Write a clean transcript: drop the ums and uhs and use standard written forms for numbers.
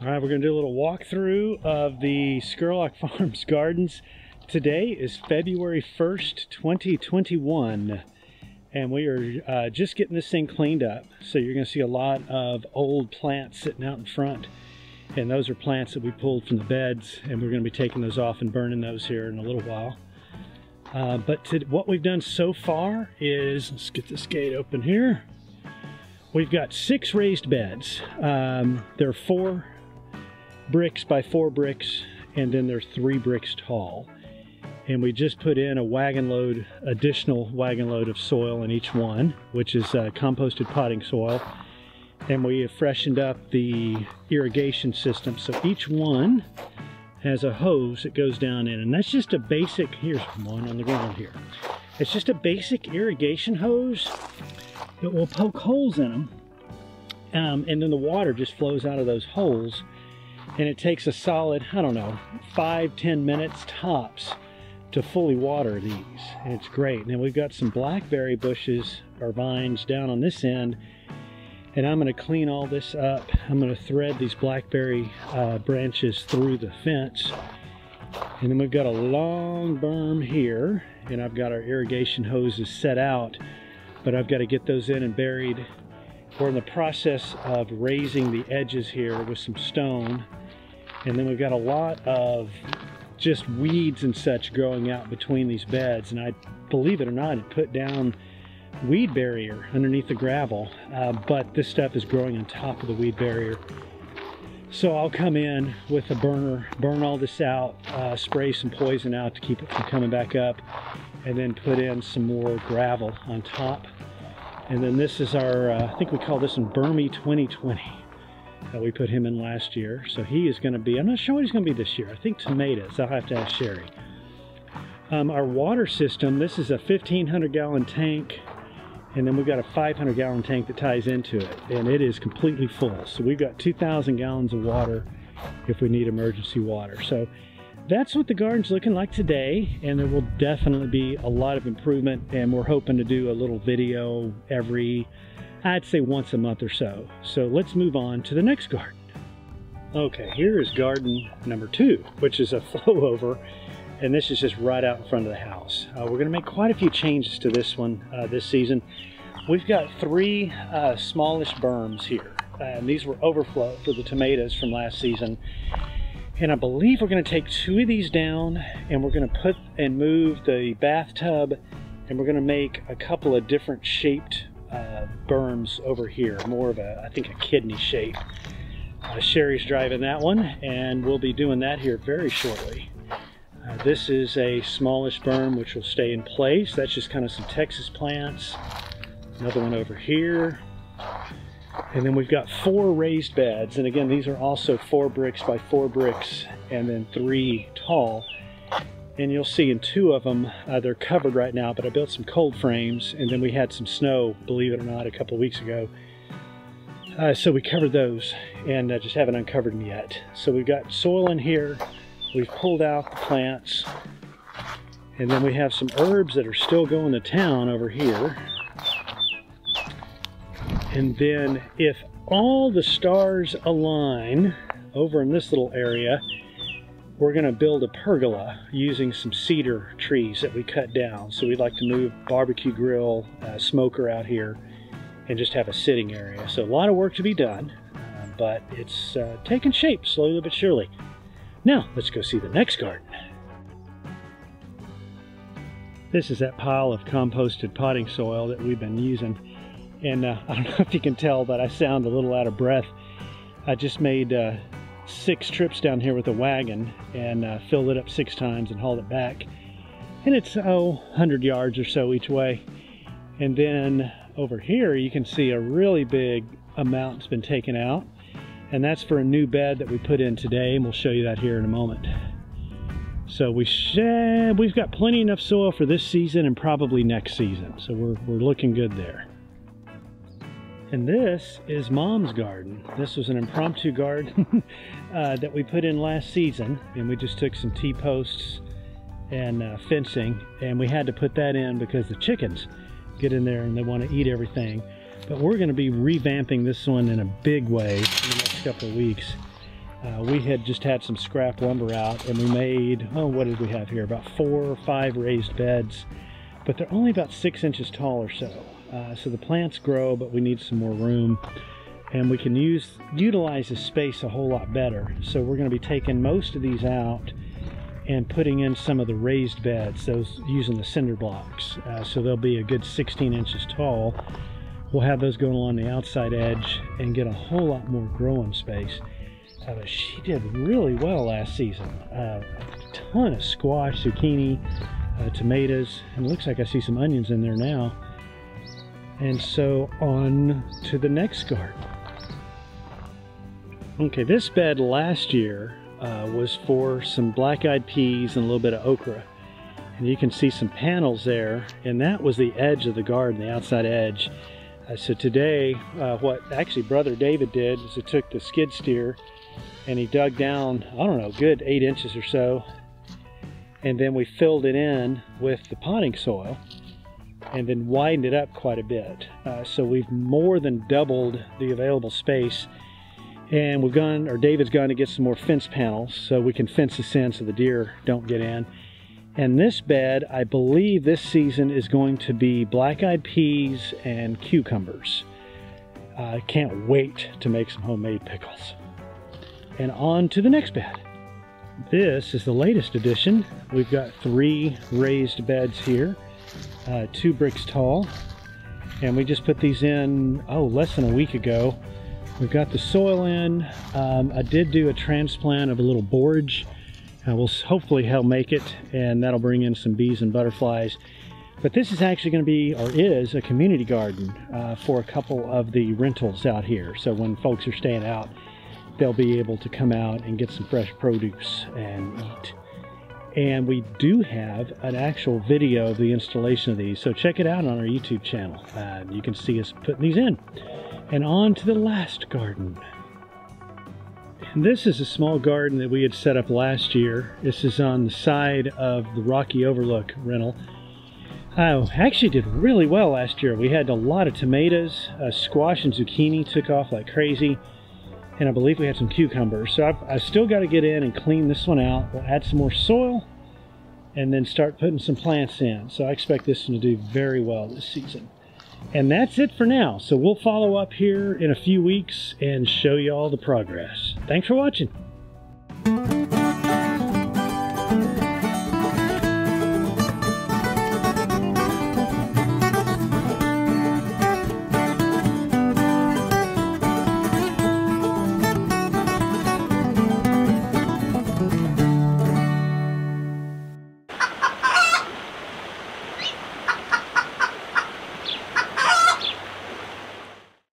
All right, we're going to do a little walkthrough of the Scurlock Farms gardens. Today is February 1st, 2021, and we are just getting this thing cleaned up. So you're going to see a lot of old plants sitting out in front, and those are plants that we pulled from the beds, and we're going to be taking those off and burning those here in a little while. What we've done so far is, let's get this gate open here. We've got 6 raised beds. They're 4 bricks by 4 bricks, and then they're 3 bricks tall. And we just put in a additional wagon load of soil in each one, which is composted potting soil. And we have freshened up the irrigation system. So each one has a hose that goes down in, and that's just a basic, here's one on the ground here. It's just a basic irrigation hose that will poke holes in them. And then the water just flows out of those holes. And it takes a solid, I don't know, 5-10 minutes tops to fully water these. And it's great. And then we've got some blackberry bushes or vines down on this end. And I'm going to clean all this up. I'm going to thread these blackberry branches through the fence. And then we've got a long berm here. And I've got our irrigation hoses set out. But I've got to get those in and buried. We're in the process of raising the edges here with some stone. And then we've got a lot of just weeds and such growing out between these beds. And I, believe it or not, had put down weed barrier underneath the gravel. But this stuff is growing on top of the weed barrier. So I'll come in with a burner, burn all this out, spray some poison out to keep it from coming back up, and then put in some more gravel on top. And then this is our, I think we call this one Burmy 2020. We put him in last year. So he is going to be, I'm not sure what he's going to be this year. I think tomatoes. I'll have to ask Sherry. Our water system, this is a 1,500 gallon tank. And then we've got a 500 gallon tank that ties into it. And it is completely full. So we've got 2,000 gallons of water if we need emergency water. So that's what the garden's looking like today, and there will definitely be a lot of improvement, and we're hoping to do a little video every, I'd say once a month or so. So let's move on to the next garden. Okay, here is garden number 2, which is a flow over, and this is just right out in front of the house. We're going to make quite a few changes to this one this season. We've got 3 smallish berms here, and these were overflow for the tomatoes from last season. And I believe we're going to take 2 of these down, and we're going to put and move the bathtub, and we're going to make a couple of different shaped berms over here, more of a, I think, a kidney shape. Sherry's driving that one, and we'll be doing that here very shortly. This is a smallish berm which will stay in place. That's just kind of some Texas plants. Another one over here. And then we've got 4 raised beds, and again, these are also 4 bricks by 4 bricks, and then 3 tall. And you'll see in 2 of them, they're covered right now, but I built some cold frames, and then we had some snow, believe it or not, a couple of weeks ago. So we covered those, and just haven't uncovered them yet. So we've got soil in here, we've pulled out the plants, and then we have some herbs that are still going to town over here. And then if all the stars align over in this little area, we're going to build a pergola using some cedar trees that we cut down. So we'd like to move barbecue grill, smoker out here, and just have a sitting area. So a lot of work to be done, but it's taking shape slowly but surely. Now let's go see the next garden. This is that pile of composted potting soil that we've been using. And I don't know if you can tell, but I sound a little out of breath. I just made 6 trips down here with a wagon and filled it up 6 times and hauled it back. And it's, 100 yards or so each way. And then over here you can see a really big amount that's been taken out. And that's for a new bed that we put in today, and we'll show you that here in a moment. So we've got plenty enough soil for this season and probably next season. So we're looking good there. And this is Mom's garden. This was an impromptu garden that we put in last season, and we just took some T-posts and fencing, and we had to put that in because the chickens get in there and they want to eat everything. But we're going to be revamping this one in a big way in the next couple of weeks. We had just had some scrap lumber out, and we made, oh, what did we have here? About 4 or 5 raised beds, but they're only about 6 inches tall or so. So the plants grow, but we need some more room, and we can utilize the space a whole lot better. So we're going to be taking most of these out and putting in some of the raised beds, those using the cinder blocks. So they'll be a good 16 inches tall. We'll have those going along the outside edge and get a whole lot more growing space. But she did really well last season. A ton of squash, zucchini, tomatoes, and it looks like I see some onions in there now. And so on to the next garden. Okay, this bed last year was for some black-eyed peas and a little bit of okra. And you can see some panels there, and that was the edge of the garden, the outside edge. So today, what actually Brother David did is he took the skid steer and he dug down, I don't know, good 8 inches or so, and then we filled it in with the potting soil and then widened it up quite a bit. So we've more than doubled the available space, and we've gone, or David's gone to get some more fence panels so we can fence this in so the deer don't get in. And this bed, I believe this season is going to be black-eyed peas and cucumbers. I can't wait to make some homemade pickles. And on to the next bed. This is the latest addition. We've got 3 raised beds here, 2 bricks tall. And we just put these in, oh, less than a week ago. We've got the soil in. I did do a transplant of a little borage. We'll hopefully help make it, and that'll bring in some bees and butterflies. But this is actually going to be, or is, a community garden for a couple of the rentals out here. So when folks are staying out, they'll be able to come out and get some fresh produce and eat. And we do have an actual video of the installation of these, so check it out on our YouTube channel. You can see us putting these in. And on to the last garden. And this is a small garden that we had set up last year. This is on the side of the Rocky Overlook rental. Actually did really well last year. We had a lot of tomatoes, squash and zucchini took off like crazy. And I believe we had some cucumbers. So I've still got to get in and clean this one out. We'll add some more soil and then start putting some plants in. So I expect this one to do very well this season. And that's it for now. So we'll follow up here in a few weeks and show you all the progress. Thanks for watching.